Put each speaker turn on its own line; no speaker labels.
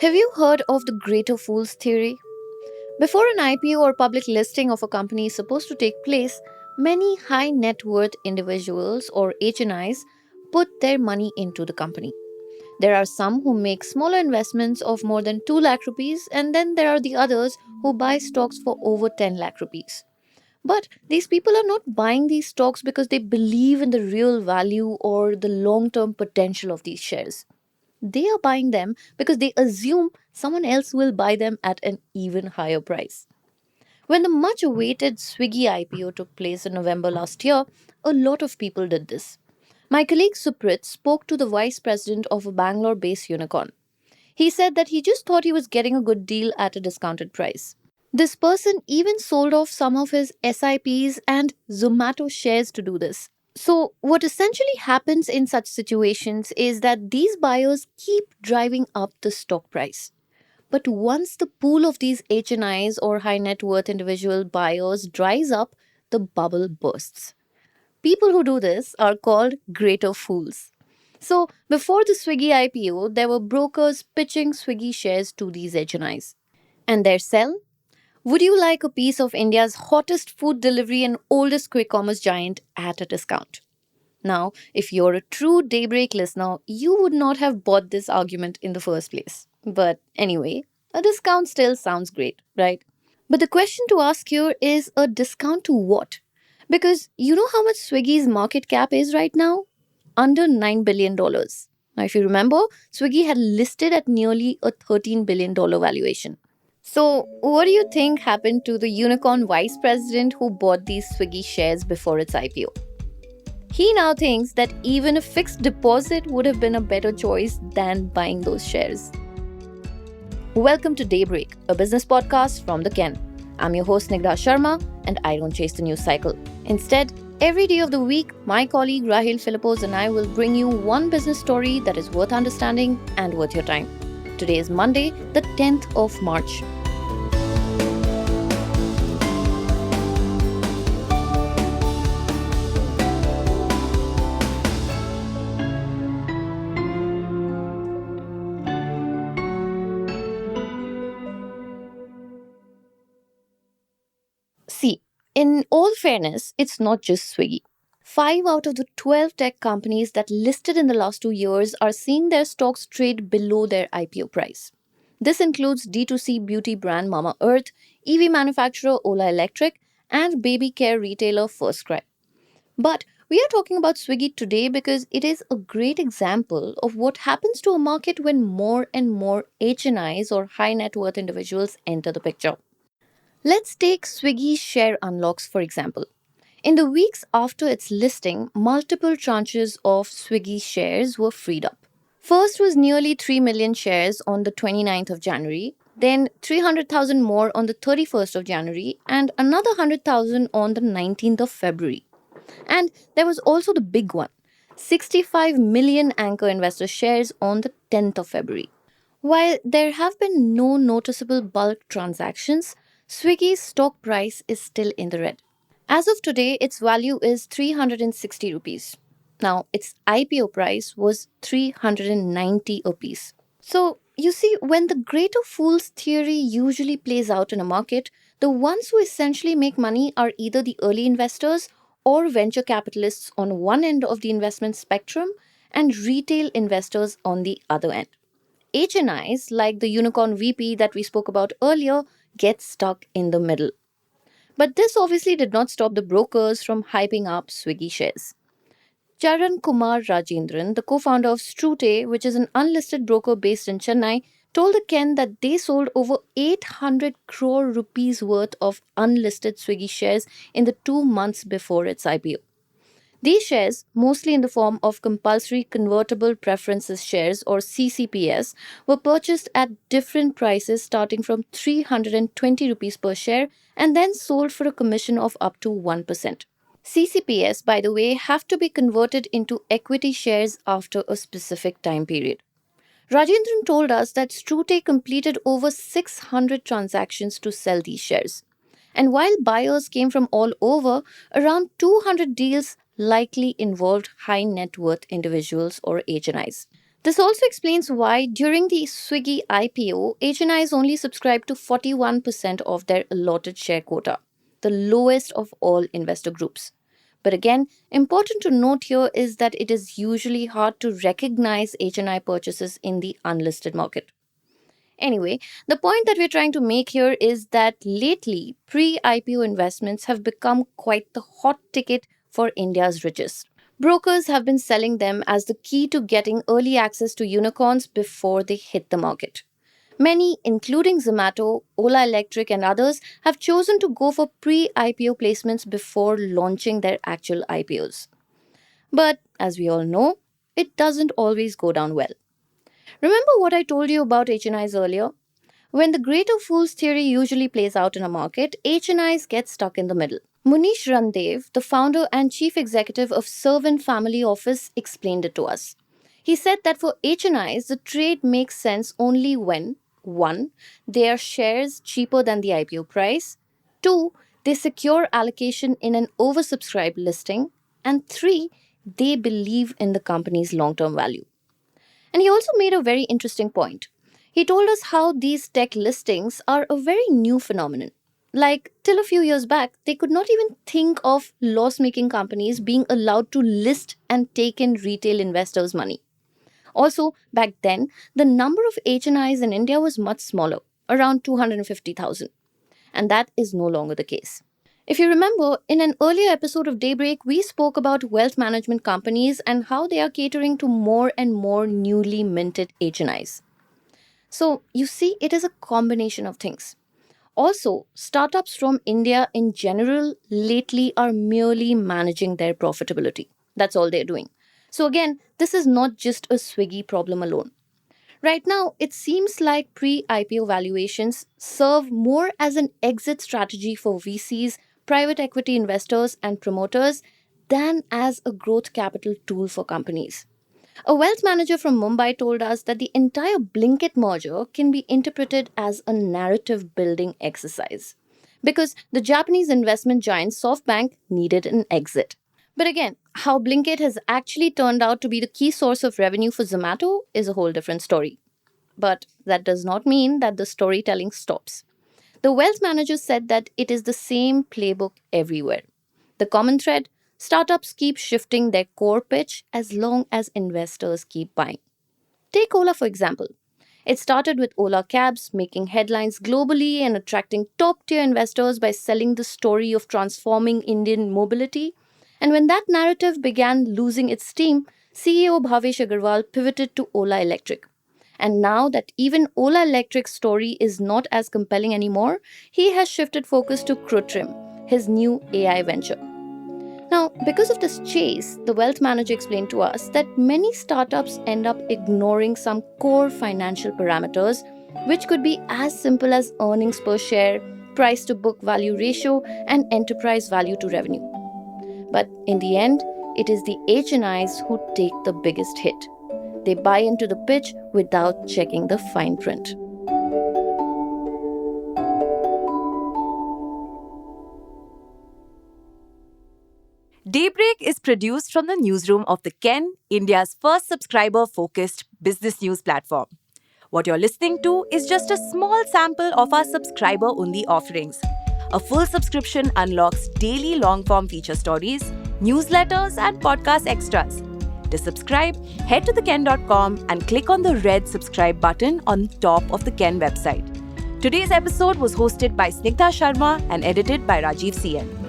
Have you heard of the greater fool's theory? Before an IPO or public listing of a company is supposed to take place, many high net worth individuals or HNIs put their money into the company. There are some who make smaller investments of more than 2 lakh rupees, and then there are the others who buy stocks for over 10 lakh rupees. But these people are not buying these stocks because they believe in the real value or the long term potential of these shares. They are buying them because they assume someone else will buy them at an even higher price. When the much awaited Swiggy IPO took place in November last year, a lot of people did this. My colleague Suprit spoke to the vice president of a Bangalore based unicorn. He said that he just thought he was getting a good deal at a discounted price. This person even sold off some of his SIPs and Zomato shares to do this. So, what essentially happens in such situations is that these buyers keep driving up the stock price. But once the pool of these HNIs or high net worth individual buyers dries up, the bubble bursts. People who do this are called greater fools. So, before the Swiggy IPO, there were brokers pitching Swiggy shares to these HNIs. And their sell? Would you like a piece of India's hottest food delivery and oldest quick commerce giant at a discount? Now, if you're a true Daybreak listener, you would not have bought this argument in the first place. But anyway, a discount still sounds great, right? But the question to ask here is a discount to what? Because you know how much Swiggy's market cap is right now? Under $9 billion. dollars. Now, if you remember, Swiggy had listed at nearly a $13 billion valuation. So, what do you think happened to the unicorn vice president who bought these Swiggy shares before its IPO? He now thinks that even a fixed deposit would have been a better choice than buying those shares. Welcome to Daybreak, a business podcast from the Ken. I'm your host Nigda Sharma, and I don't chase the news cycle. Instead, every day of the week, my colleague Rahil Philippos and I will bring you one business story that is worth understanding and worth your time. Today is Monday, the 10th of March. See, in all fairness, it's not just Swiggy. 5 out of the 12 tech companies that listed in the last 2 years are seeing their stocks trade below their IPO price. This includes D2C beauty brand Mama Earth, EV manufacturer Ola Electric, and baby care retailer First Cry. But we are talking about Swiggy today because it is a great example of what happens to a market when more and more HNIs or high net worth individuals enter the picture. Let's take Swiggy's share unlocks for example. In the weeks after its listing, multiple tranches of Swiggy shares were freed up. First was nearly 3 million shares on the 29th of January, then 300,000 more on the 31st of January, and another 100,000 on the 19th of February. And there was also the big one, 65 million anchor investor shares on the 10th of February. While there have been no noticeable bulk transactions, Swiggy's stock price is still in the red. As of today, its value is 360 rupees. Now, its IPO price was 390 rupees. So, you see, when the greater fool's theory usually plays out in a market, the ones who essentially make money are either the early investors or venture capitalists on one end of the investment spectrum and retail investors on the other end. HNIs, like the unicorn VP that we spoke about earlier, get stuck in the middle. But this obviously did not stop the brokers from hyping up Swiggy shares. Charan Kumar Rajendran, the co-founder of Strute, which is an unlisted broker based in Chennai, told the Ken that they sold over 800 crore rupees worth of unlisted Swiggy shares in the 2 months before its IPO. These shares, mostly in the form of compulsory convertible preferences shares or CCPS, were purchased at different prices starting from 320 rupees per share and then sold for a commission of up to 1%. CCPS, by the way, have to be converted into equity shares after a specific time period. Rajendran told us that Strute completed over 600 transactions to sell these shares. And while buyers came from all over, around 200 deals likely involved high net worth individuals or HNIs. This also explains why during the Swiggy IPO, HNIs only subscribed to 41% of their allotted share quota, the lowest of all investor groups. But again, important to note here is that it is usually hard to recognize HNI purchases in the unlisted market. Anyway, the point that we're trying to make here is that lately, pre IPO investments have become quite the hot ticket for India's richest. Brokers have been selling them as the key to getting early access to unicorns before they hit the market. Many, including Zomato, Ola Electric, and others, have chosen to go for pre IPO placements before launching their actual IPOs. But as we all know, it doesn't always go down well. Remember what I told you about HNIs earlier? When the greater fool's theory usually plays out in a market, HNIs get stuck in the middle. Munish Randev, the founder and chief executive of Servant Family Office, explained it to us. He said that for HNIs, the trade makes sense only when 1. They are shares cheaper than the IPO price, 2. They secure allocation in an oversubscribed listing, and 3. They believe in the company's long term value. And he also made a very interesting point. He told us how these tech listings are a very new phenomenon. Like, till a few years back, they could not even think of loss making companies being allowed to list and take in retail investors' money. Also, back then, the number of HNIs in India was much smaller, around 250,000. And that is no longer the case. If you remember, in an earlier episode of Daybreak, we spoke about wealth management companies and how they are catering to more and more newly minted HNIs. So, you see, it is a combination of things. Also, startups from India in general lately are merely managing their profitability. That's all they're doing. So, again, this is not just a Swiggy problem alone. Right now, it seems like pre IPO valuations serve more as an exit strategy for VCs, private equity investors, and promoters than as a growth capital tool for companies. A wealth manager from Mumbai told us that the entire Blinkit merger can be interpreted as a narrative building exercise because the Japanese investment giant SoftBank needed an exit. But again, how Blinkit has actually turned out to be the key source of revenue for Zomato is a whole different story. But that does not mean that the storytelling stops. The wealth manager said that it is the same playbook everywhere. The common thread: startups keep shifting their core pitch as long as investors keep buying. Take Ola, for example. It started with Ola Cabs making headlines globally and attracting top tier investors by selling the story of transforming Indian mobility. And when that narrative began losing its steam, CEO Bhavesh Agarwal pivoted to Ola Electric. And now that even Ola Electric's story is not as compelling anymore, he has shifted focus to Krutrim, his new AI venture. Now, because of this chase, the wealth manager explained to us that many startups end up ignoring some core financial parameters, which could be as simple as earnings per share, price to book value ratio, and enterprise value to revenue. But in the end, it is the HNIs who take the biggest hit. They buy into the pitch without checking the fine print.
Daybreak is produced from the newsroom of The Ken, India's first subscriber-focused business news platform. What you're listening to is just a small sample of our subscriber-only offerings. A full subscription unlocks daily long-form feature stories, newsletters, and podcast extras. To subscribe, head to theken.com and click on the red subscribe button on top of the Ken website. Today's episode was hosted by Snigdha Sharma and edited by Rajiv CN.